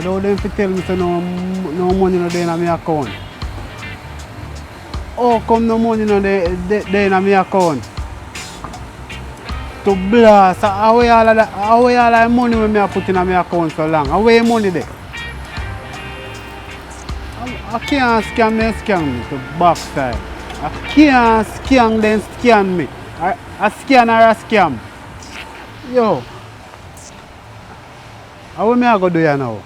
side. How them fi tell me say no money no dey in my account? How come no money no dey in my account? To blast, how all that money when I put in my account so long? How where money there? I can't scam me to backside. I can't scam them scam me. I scan or a scam. Yo. How am I going to do here now?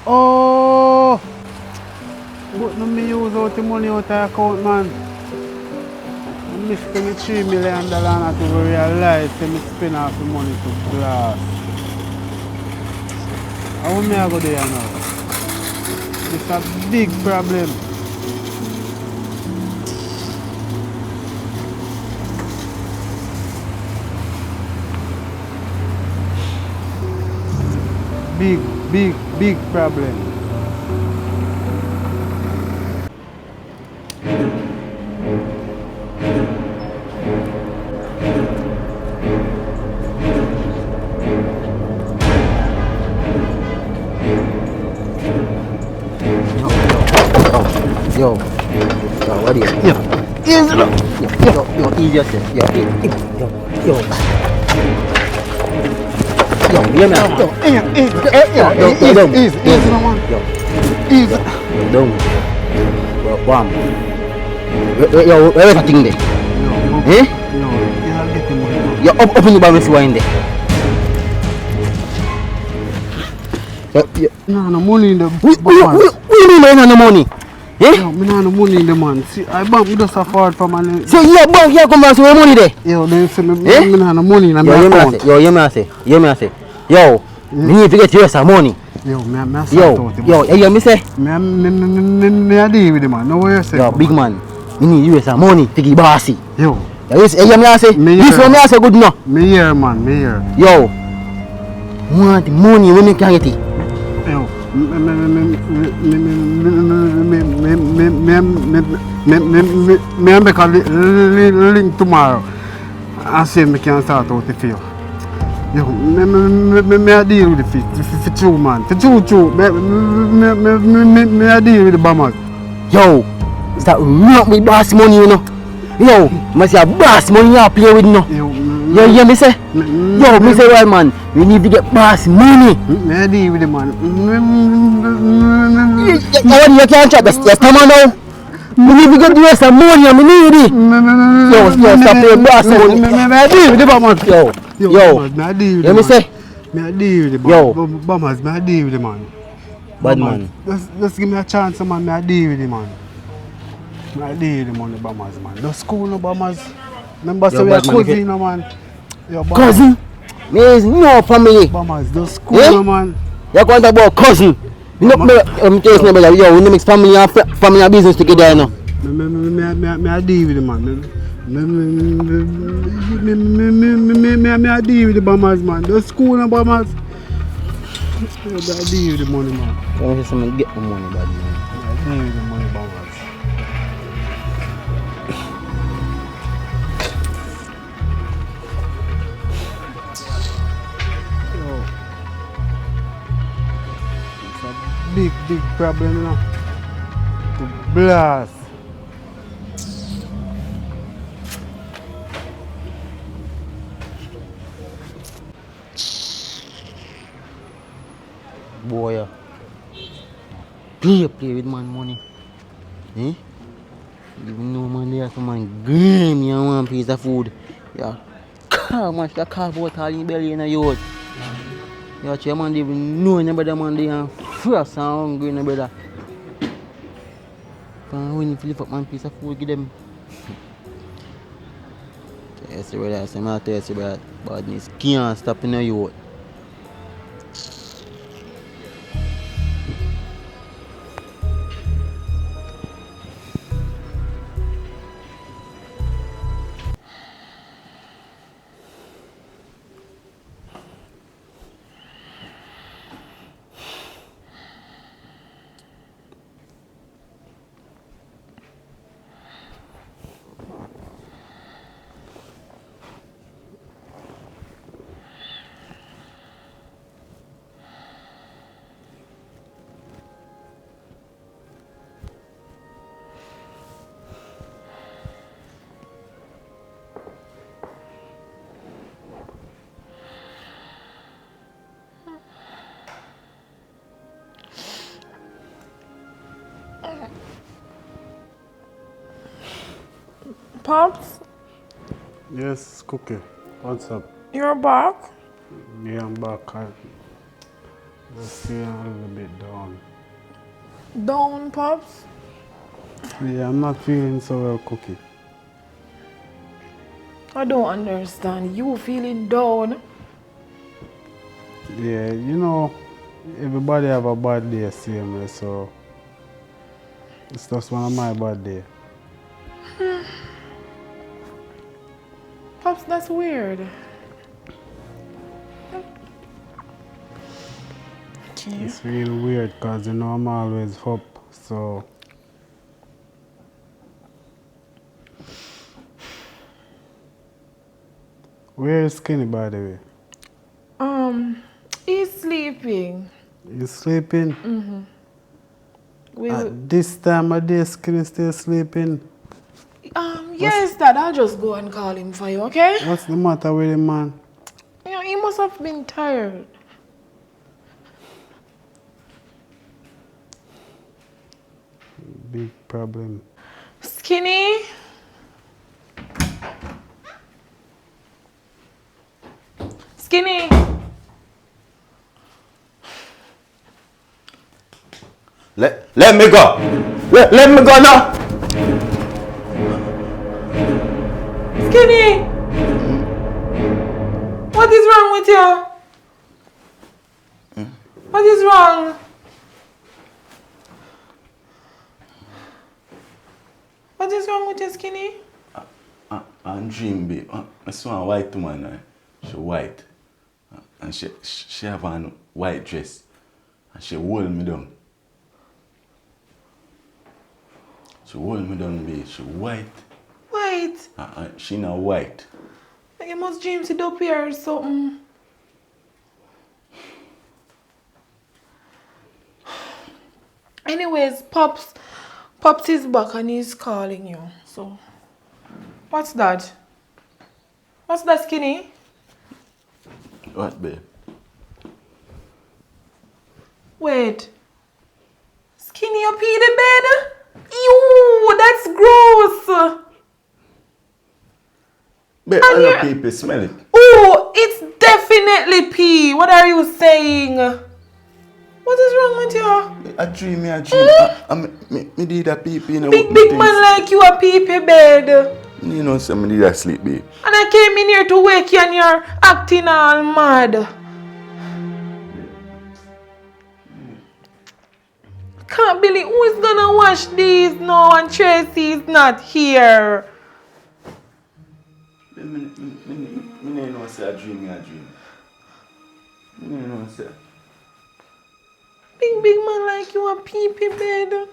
Oh! But no me use out the money out of the account, man. I missed me $3 million and to realize that I spend off the money to blast. How am I going to do here now? It's a big problem. Big problem. Yo, what is it? Yo, easy look. Yo, easy yourself. Yo, hear me out. Easy, no man. Yo, easy. Down. Bam. Yo, where is that thing there? Eh? Yo, you're getting money. Yo, open the bar and see what in there. No money in the What do you mean no money? Eh? Yo, me no money in the man. See, I bank me just afford for money. So you bank here come and see where money there? Yo, they say me no money in my account. Yo, hear me say. Yo, me need to get you some money. Yo, me yo, hear me say? Me a deal with the man. No way you say. Yo, big man. Me need you some money to give bossy. Yo. You hear me say? This one me say good enough. Me here, man. Me here. Yo, want money when me can get it. Yo, me make a link tomorrow and say me can start out the field. Yo, me a deal with the for true man. For true. Me a deal with the bombers. Yo, is that not with boss money, you know? Yo, must say boss money you play with, no? Yo, hear me say? Yo, me say, well, man, we need to get boss money. Me a deal with the man. You can't chat, yes, come on now. We need to get you some money, we need it. Yo, stop playing boss money. Me a deal with the bombers. Yo, me a deal with the hear me man. say? Me a deal with the bombers. Me a deal with the man. Bad man. Just give me a chance, man. Me a deal with the man. Me a deal with the money bombers, man. The school no bombers. Remember, so we are cousin, no man. Cousin? Me is no family. Bombers, the school, no man. You're going to talk about cousin. You know, I'm telling you, yo, we mix family and business together, you know. Me a deal with the man. Me a deal with the bombers, man. The school no bombers. Me a deal with the money, man. So I say get the money, bad man. Me a deal with the money, bombers. Big problem, you know. To blast. Boy, play with man money. Eh? Even know man there some man game you want piece of food. Yeah. Come on, the car about all in belly in a youth. Yeah, chairman even know anybody man there and fierce and hungry in a brother. When you flip up man piece of food give them. Yes, brother, I say my test brother, badness can't stop in a youth. Pops, Yes, Cookie. What's up? you're back? Yeah, I'm back. I just feeling a little bit down. Down, Pops? Yeah, I'm not feeling so well, Cookie. I don't understand. You feeling down? Yeah, everybody have a bad day, same way, so it's just one of my bad day. Pops, that's weird. Okay. It's really weird because I'm always up, so where is Skinny, by the way? He's sleeping. You sleeping? We, At this time of day, Skinny still sleeping? yes, Dad, I'll just go and call him for you, okay? What's the matter with him, man? He must have been tired. Big problem. Skinny? Skinny? Let me go. Let me go now. Skinny? What is wrong with you? What is wrong? What is wrong with you, Skinny? I'm dream, babe. I saw a white woman. She white. And she have a white dress. And she hold me down. She hold me down, babe. She white. White? She not white. You must dream to up here or something. Anyways, Pops is back and he's calling you. So, what's that? What's that, Skinny? What, babe? Wait. Skinny, you pee the bed? Ew, that's gross. Babe, I know people smell it. Oh, it's definitely pee. What are you saying? What is wrong with you? I dream. Me did a pee in a Big man like you a pee bed. You know, somebody that sleep, babe. And I came in here to wake you and you're acting all mad. Can't believe who is gonna wash these now and Tracy's not here. Me no say I dream. Me no say. Big man like you a pee bed.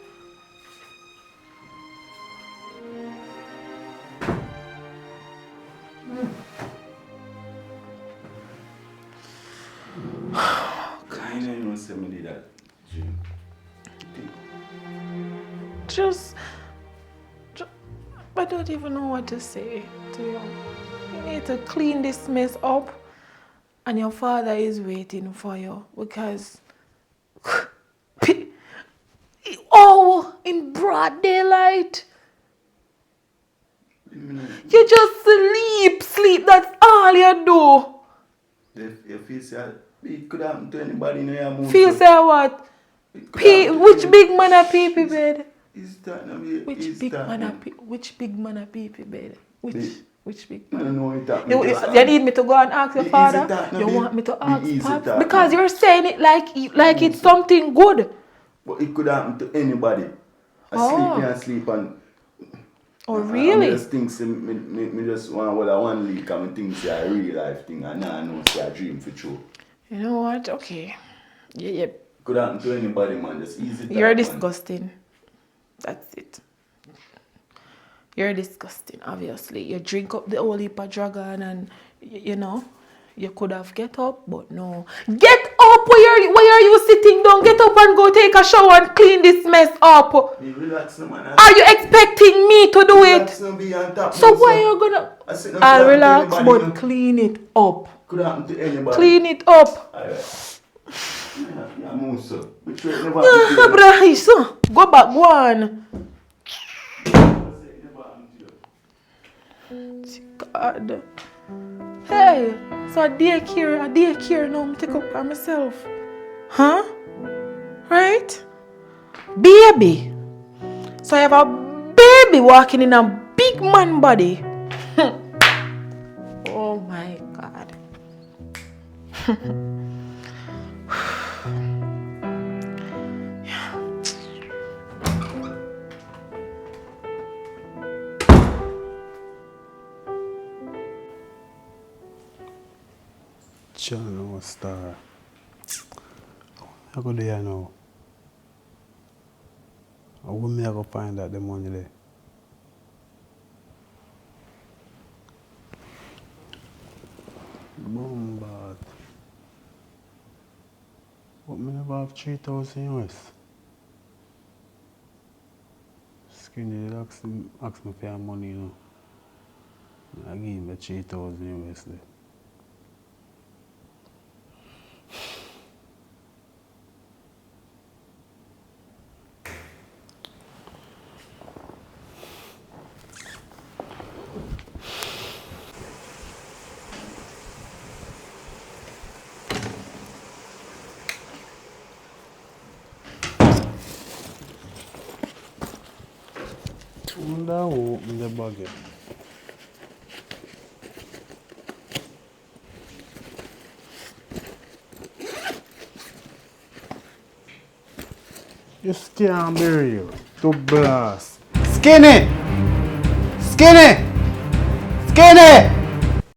I know somebody that dream. Just, I don't even know what to say to you. You need to clean this mess up and your father is waiting for you because in broad daylight you just sleep, that's all you do. You feel say it could happen to anybody in your move. Feel say what? Which big man a pee bed? Which big man a pee bed? Which big man? You need me to go and ask your father? You want me to ask Pops? Because you're saying it like it's something good. But it could happen to anybody. I sleep and oh really? I just think me just want leak and I think it's a real life thing and now I know it's a dream for true. You know what? Okay. Yeah. Could happen to anybody, man. Just easy. You're disgusting. That's it. You're disgusting, obviously. You drink up the whole heap of dragon and, you could have get up, but no. Get up! Why are you sitting down? Get up and go take a shower and clean this mess up. Hey, relax, man. Are you expecting me to do it? So why are you gonna... I'll relax, but clean it up. Could happen to anybody. Clean it up. Alright. Yeah, Musa. But you never Bryce, go back, go on. God. Hey, so a daycare now I'm take up by myself. Huh? Right? Baby. So I have a baby walking in a big man body. Oh my God. John, no star. I go there now. How will me I go find out the money there? Bombard. But me never have 3,000 US. Skinny did ask me for your money, you know. I give him the 3,000 US there. Wonder who opened the bag. You can't be real. To blast. Skinny! Skinny! Skinny!